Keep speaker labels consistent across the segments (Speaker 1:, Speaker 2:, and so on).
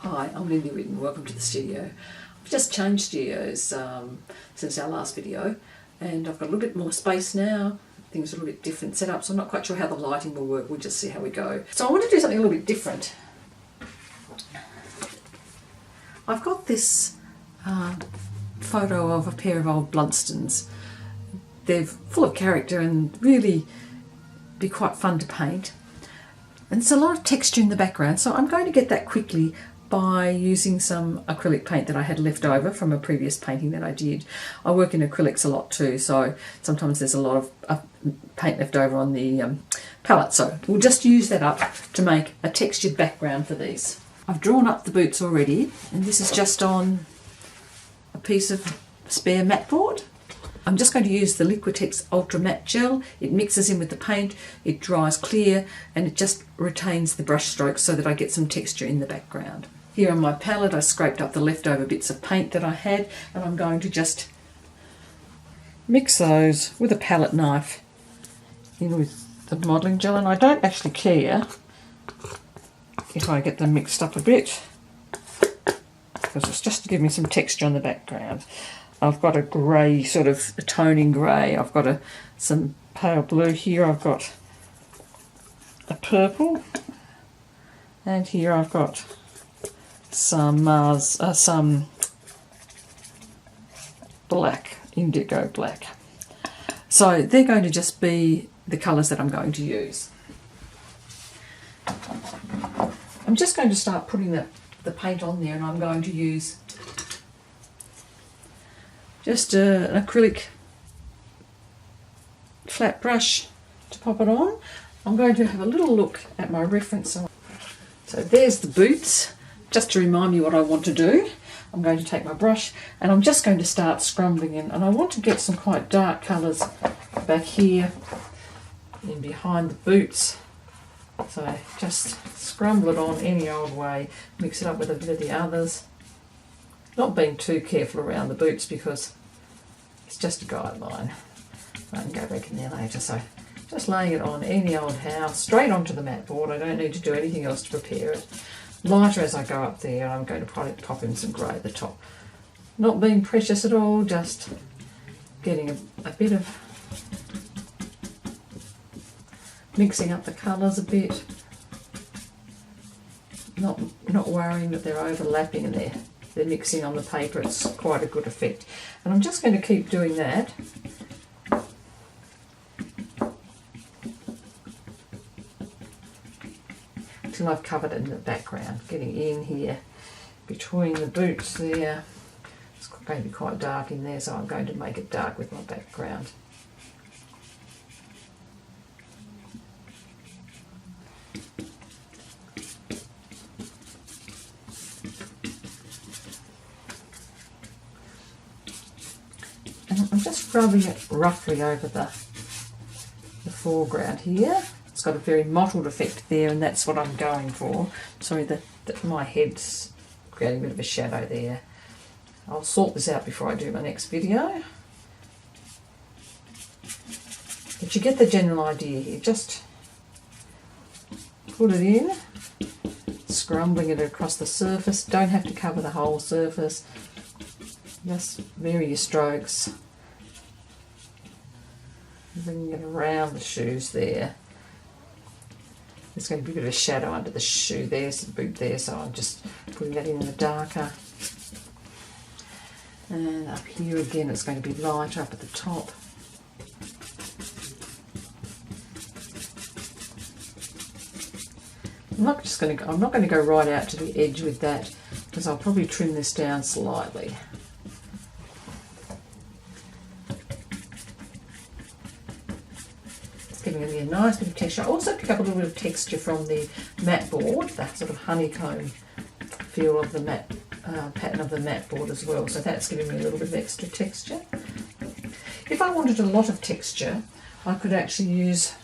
Speaker 1: Hi, I'm Lindy Whitten. Welcome to the studio. I've just changed studios since our last video, and I've got a little bit more space now. Things are a little bit different set up, so I'm not quite sure how the lighting will work. We'll just see how we go. So I want to do something a little bit different. I've got this photo of a pair of old Blundstones. They're full of character and really be quite fun to paint. And there's a lot of texture in the background, so I'm going to get that quickly by using some acrylic paint that I had left over from a previous painting that I did. I work in acrylics a lot too, so sometimes there's a lot of paint left over on the palette. So we'll just use that up to make a textured background for these. I've drawn up the boots already, and this is just on a piece of spare matte board. I'm just going to use the Liquitex Ultra Matte Gel. It mixes in with the paint, it dries clear, and it just retains the brush strokes so that I get some texture in the background. Here on my palette I scraped up the leftover bits of paint that I had, and I'm going to just mix those with a palette knife in with the modelling gel, and I don't actually care if I get them mixed up a bit, because it's just to give me some texture on the background. I've got a grey, sort of a toning grey. I've got some pale blue here. I've got a purple, and here I've got some black, indigo black. So they're going to just be the colours that I'm going to use. I'm just going to start putting the paint on there, and I'm going to use just an acrylic flat brush to pop it on. I'm going to have a little look at my reference. So there's the boots. Just to remind me what I want to do, I'm going to take my brush and I'm just going to start scrumbling in, and I want to get some quite dark colours back here and behind the boots. So just scrumble it on any old way, mix it up with a bit of the others. Not being too careful around the boots because it's just a guideline. I can go back in there later. So just laying it on any old house, straight onto the matte board. I don't need to do anything else to prepare it. Lighter as I go up there, I'm going to probably pop in some grey at the top. Not being precious at all, just getting a bit of mixing up the colours a bit. Not worrying that they're overlapping and they're mixing on the paper. It's quite a good effect. And I'm just going to keep doing that until I've covered it in the background. Getting in here between the boots there. It's going to be quite dark in there, so I'm going to make it dark with my background. I'm just rubbing it roughly over the foreground here. It's got a very mottled effect there, and that's what I'm going for. Sorry, my head's creating a bit of a shadow there. I'll sort this out before I do my next video. But you get the general idea here. Just put it in, scrumbling it across the surface. Don't have to cover the whole surface. Just vary your strokes. Bringing it around the shoes there. There's going to be a bit of a shadow under the shoe there, the boot there, so I'm just putting that in the darker. And up here again, it's going to be lighter up at the top. I'm not going to go right out to the edge with that, because I'll probably trim this down slightly. Giving me a nice bit of texture. I also pick up a little bit of texture from the matte board, that sort of honeycomb feel of the matte pattern of the matte board as well. So that's giving me a little bit of extra texture. If I wanted a lot of texture, I could actually use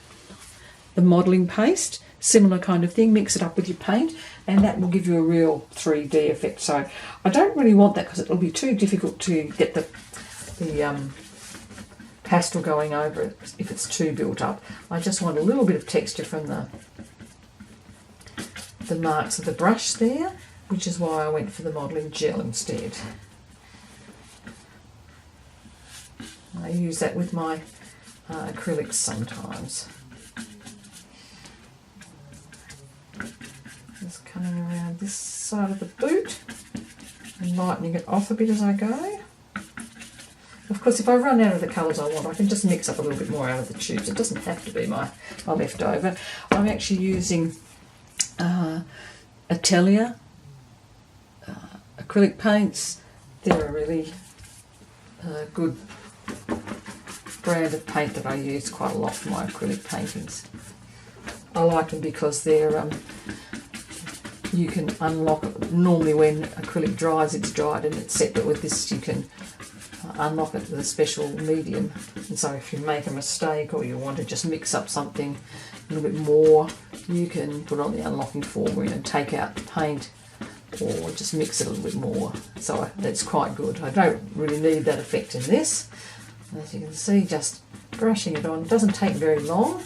Speaker 1: the modelling paste, similar kind of thing, mix it up with your paint, and that will give you a real 3D effect. So I don't really want that because it'll be too difficult to get the pastel going over it if it's too built up. I just want a little bit of texture from the marks of the brush there, which is why I went for the modelling gel instead. I use that with my acrylics sometimes. Just coming around this side of the boot and lightening it off a bit as I go. Of course, if I run out of the colours I want, I can just mix up a little bit more out of the tubes. It doesn't have to be my leftover. I'm actually using Atelier acrylic paints. They're a really good brand of paint that I use quite a lot for my acrylic paintings. I like them because they're you can unlock it. Normally when acrylic dries, it's dried and it's set, but with this you can unlock it with a special medium. And so if you make a mistake or you want to just mix up something a little bit more, you can put on the unlocking formula and take out the paint or just mix it a little bit more. So that's quite good. I don't really need that effect in this. As you can see, just brushing it on. It doesn't take very long,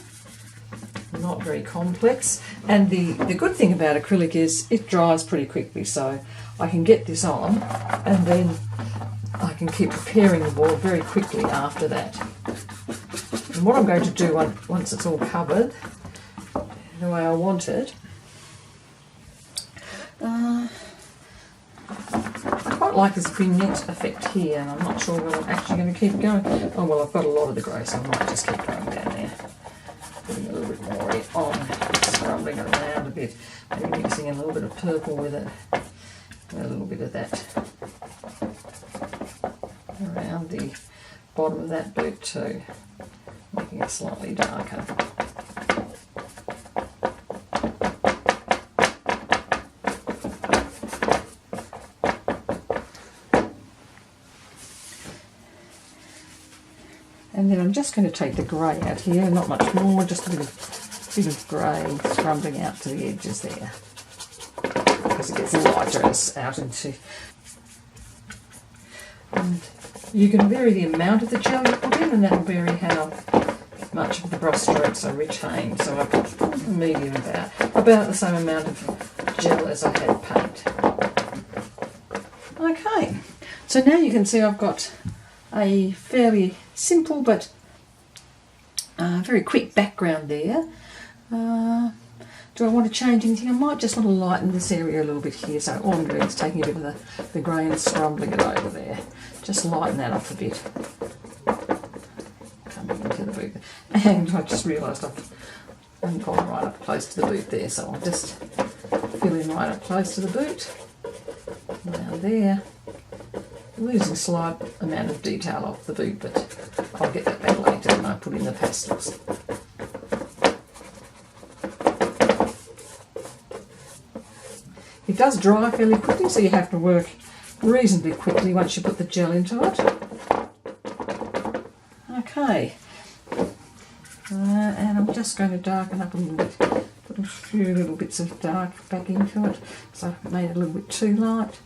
Speaker 1: not very complex. And the good thing about acrylic is it dries pretty quickly, so I can get this on and then I can keep preparing the board very quickly after that. And what I'm going to do once it's all covered the way I want it, I quite like this vignette effect here, and I'm not sure whether I'm actually going to keep going. Oh well, I've got a lot of the grey, so I might just keep going down there. Putting a little bit more on, scrubbing it around a bit, maybe mixing in a little bit of purple with it, and a little bit of that around the bottom of that boot too, making it slightly darker. And then I'm just going to take the grey out here, not much more, just a bit of grey scrubbing out to the edges there, because it gets lighter as out into. And you can vary the amount of the gel you put in, and that'll vary how much of the brush strokes are retained. So I put a medium about the same amount of gel as I had paint. Okay, so now you can see I've got a fairly simple but very quick background there. Do I want to change anything? I might just want to lighten this area a little bit here. So all I'm doing is taking a bit of the grey and scrubbing it over there. Just lighten that off a bit. Coming into the boot. And I just realised I haven't gone right up close to the boot there, so I'll just fill in right up close to the boot. Now there. Losing a slight amount of detail off the boot, but I'll get that back later when I put in the pastels. It does dry fairly quickly, so you have to work reasonably quickly once you put the gel into it. Okay, and I'm just going to darken up a little bit, put a few little bits of dark back into it, so I've made it a little bit too light.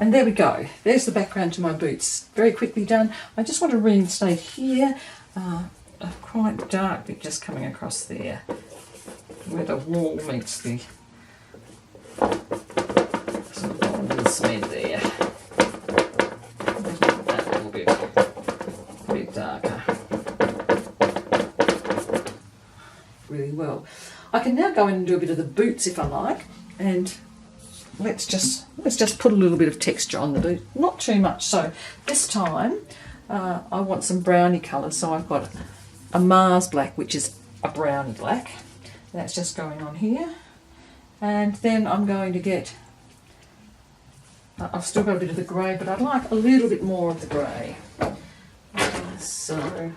Speaker 1: And there we go. There's the background to my boots. Very quickly done. I just want to reinstate here a quite dark bit just coming across there where the wall meets the sort of bottom of the cement there. Make that a little bit darker. Really well. I can now go in and do a bit of the boots if I like, and let's just put a little bit of texture on the boot, not too much. So this time I want some browny colours, so I've got a Mars black, which is a browny black. That's just going on here, and then I'm going to get, I've still got a bit of the grey, but I'd like a little bit more of the grey. So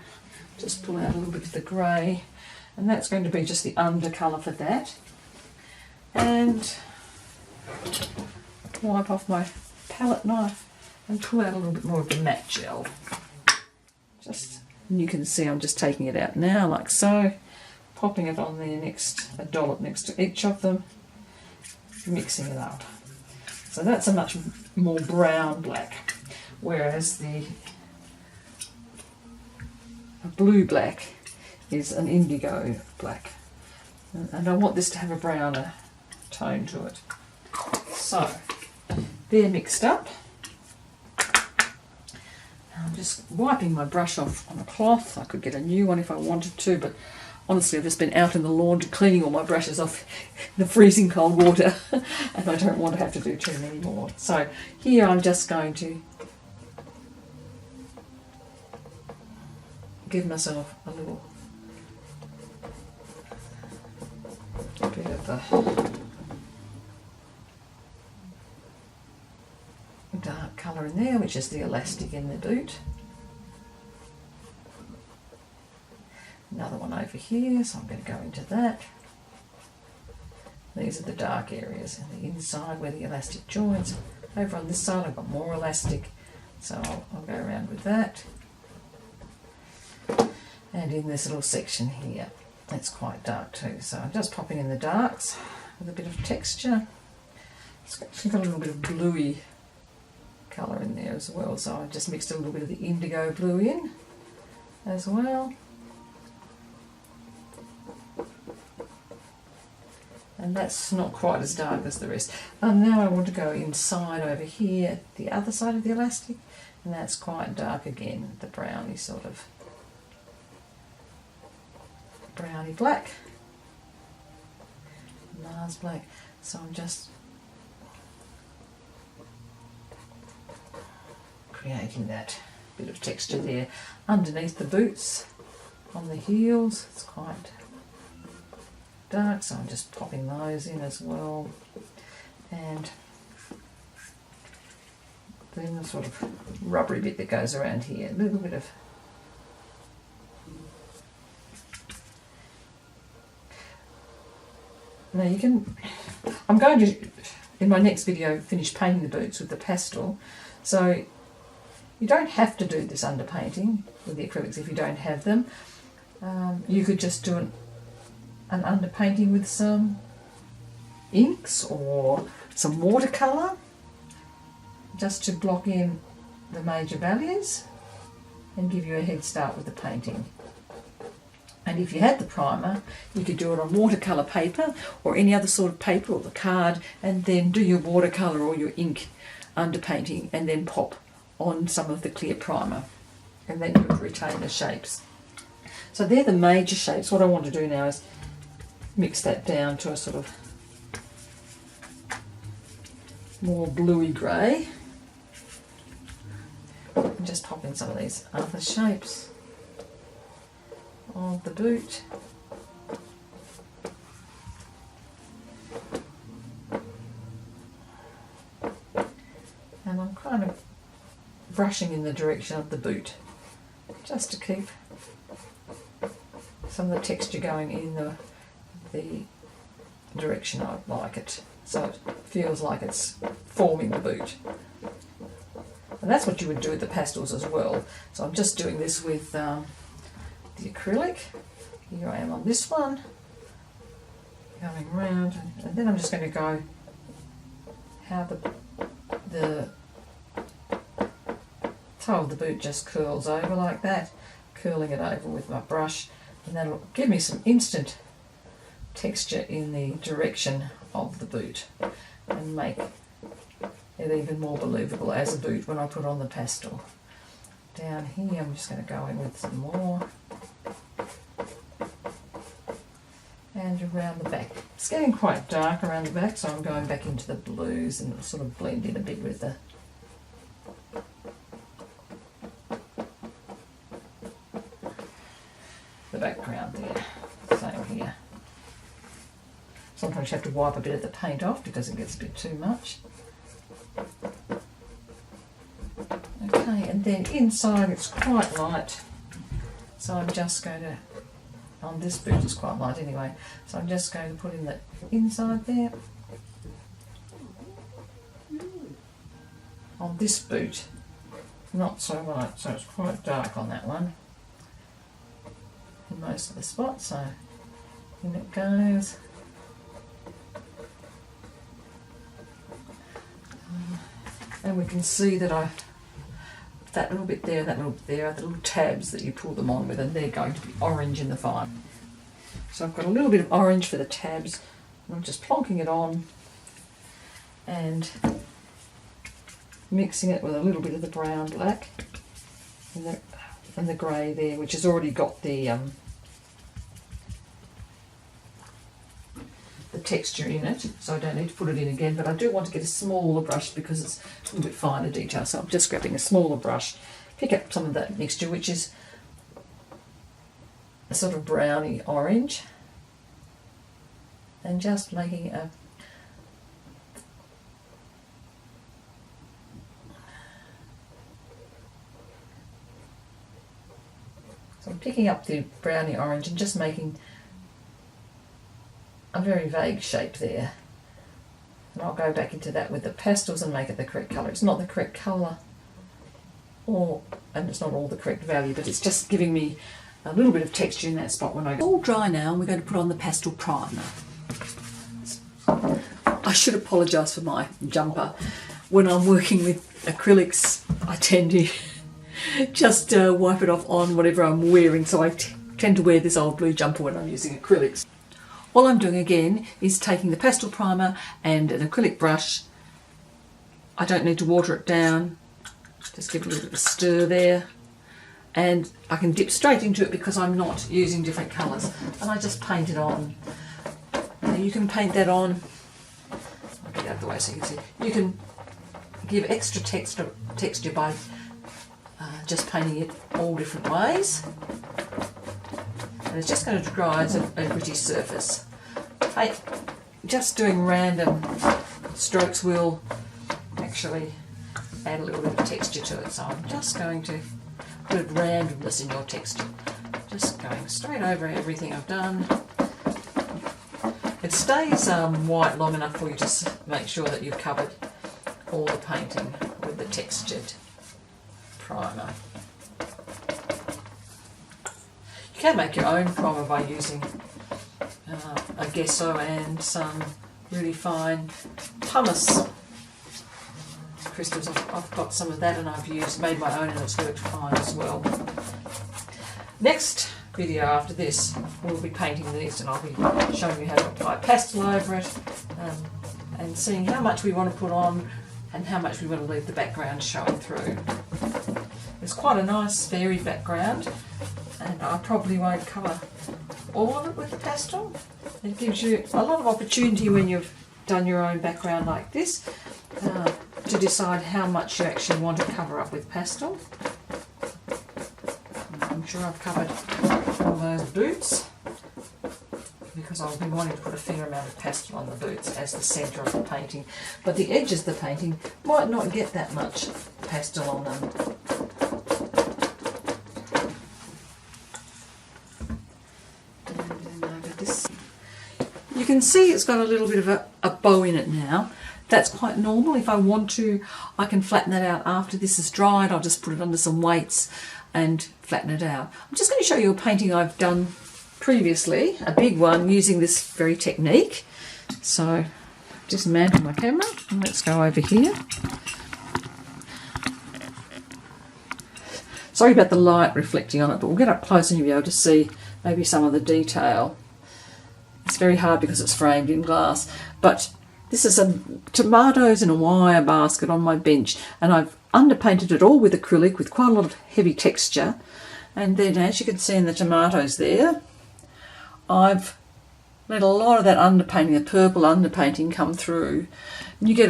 Speaker 1: just pull out a little bit of the grey, and that's going to be just the undercolour for that. And wipe off my palette knife and pull out a little bit more of the matte gel. And you can see I'm just taking it out now like so, popping it on there a dollop next to each of them, mixing it up. So that's a much more brown black, whereas the a blue black is an indigo black. And I want this to have a browner tone to it. So they're mixed up. I'm just wiping my brush off on a cloth. I could get a new one if I wanted to, but honestly I've just been out in the laundry cleaning all my brushes off in the freezing cold water and I don't want to have to do too many more. So here I'm just going to give myself a little bit of a dark colour in there, which is the elastic in the boot. Another one over here, so I'm going to go into that. These are the dark areas and the inside where the elastic joins. Over on this side I've got more elastic, so I'll go around with that. And in this little section here, it's quite dark too, so I'm just popping in the darks with a bit of texture. It's actually got a little bit of bluey colour in there as well, so I've just mixed a little bit of the indigo blue in as well. And that's not quite as dark as the rest. And now I want to go inside over here, the other side of the elastic, and that's quite dark again, the browny sort of browny black, Mars black. So I'm just creating that bit of texture there underneath the boots on the heels. It's quite dark, so I'm just popping those in as well. And then the sort of rubbery bit that goes around here, a little bit of now you can, I'm going to, in my next video, finish painting the boots with the pastel, so you don't have to do this underpainting with the acrylics if you don't have them. You could just do an underpainting with some inks or some watercolour just to block in the major values and give you a head start with the painting. And if you had the primer, you could do it on watercolour paper or any other sort of paper or the card, and then do your watercolour or your ink underpainting and then pop on some of the clear primer, and then you would retain the shapes. So they're the major shapes. What I want to do now is mix that down to a sort of more bluey grey and just pop in some of these other shapes of the boot. And I'm kind of brushing in the direction of the boot just to keep some of the texture going in the direction I'd like it, so it feels like it's forming the boot. And that's what you would do with the pastels as well. So I'm just doing this with the acrylic. Here I am on this one, going round, and then I'm just going to go how the toe of the boot just curls over like that, curling it over with my brush, and that'll give me some instant texture in the direction of the boot and make it even more believable as a boot when I put on the pastel. Down here I'm just going to go in with some more, and around the back. It's getting quite dark around the back, so I'm going back into the blues and it'll sort of blend in a bit with the background there. Same here. Sometimes you have to wipe a bit of the paint off because it gets a bit too much. Okay, and then inside it's quite light, so I'm just going to, on this boot it's quite light anyway, so I'm just going to put in the inside there. On this boot, not so light, so it's quite dark on that one in most of the spots, so in it goes. And we can see that I that little bit there, that little bit there are the little tabs that you pull them on with, and they're going to be orange in the final. So I've got a little bit of orange for the tabs, and I'm just plonking it on and mixing it with a little bit of the brown black and the grey there, which has already got the texture in it, so I don't need to put it in again, but I do want to get a smaller brush because it's a little bit finer detail, so I'm just grabbing a smaller brush, pick up some of that mixture, which is a sort of browny orange, and just making a so I'm picking up the browny orange and just making a very vague shape there, and I'll go back into that with the pastels and make it the correct colour. It's not the correct colour, and it's not all the correct value, but it's just giving me a little bit of texture in that spot when I go. It's all dry now, and we're going to put on the pastel primer. I should apologise for my jumper. When I'm working with acrylics, I tend to just wipe it off on whatever I'm wearing, so I tend to wear this old blue jumper when I'm using acrylics. All I'm doing again is taking the pastel primer and an acrylic brush. I don't need to water it down, just give it a little bit of a stir there, and I can dip straight into it because I'm not using different colours, and I just paint it on. Now you can paint that on, I'll get out of the way so you can see, you can give extra texture by just painting it all different ways. And it's just going to dry as a gritty surface. Just doing random strokes will actually add a little bit of texture to it. So I'm just going to put randomness in your texture. Just going straight over everything I've done. It stays white long enough for you to make sure that you've covered all the painting with the textured primer. You can make your own primer by using a gesso and some really fine pumice crystals. I've got some of that, and I've made my own, and it's worked fine as well. Next video after this, we'll be painting these, and I'll be showing you how to apply pastel over it, and seeing how much we want to put on and how much we want to leave the background showing through. It's quite a nice varied background, and I probably won't cover all of it with the pastel. It gives you a lot of opportunity when you've done your own background like this to decide how much you actually want to cover up with pastel. I'm sure I've covered all those boots because I'll be wanting to put a fair amount of pastel on the boots as the centre of the painting, but the edges of the painting might not get that much pastel on them. You can see it's got a little bit of a bow in it now. That's quite normal. If I want to, I can flatten that out after this is dried. I'll just put it under some weights and flatten it out. I'm just going to show you a painting I've done previously, a big one, using this very technique. So dismantle my camera and let's go over here. Sorry about the light reflecting on it, but we'll get up close and you'll be able to see maybe some of the detail. It's very hard because it's framed in glass, but this is some tomatoes in a wire basket on my bench, and I've underpainted it all with acrylic with quite a lot of heavy texture. And then, as you can see in the tomatoes there, I've let a lot of that underpainting, the purple underpainting, come through. And you get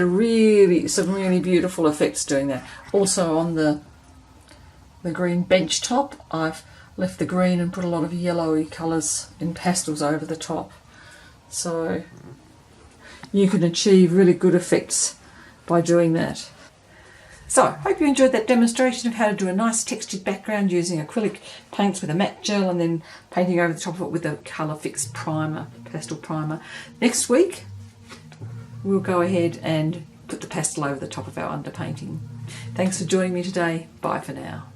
Speaker 1: some really beautiful effects doing that. Also on the green bench top, I've left the green and put a lot of yellowy colours in pastels over the top. So you can achieve really good effects by doing that. So, I hope you enjoyed that demonstration of how to do a nice textured background using acrylic paints with a matte gel and then painting over the top of it with a Colour Fix primer, pastel primer. Next week, we'll go ahead and put the pastel over the top of our underpainting. Thanks for joining me today. Bye for now.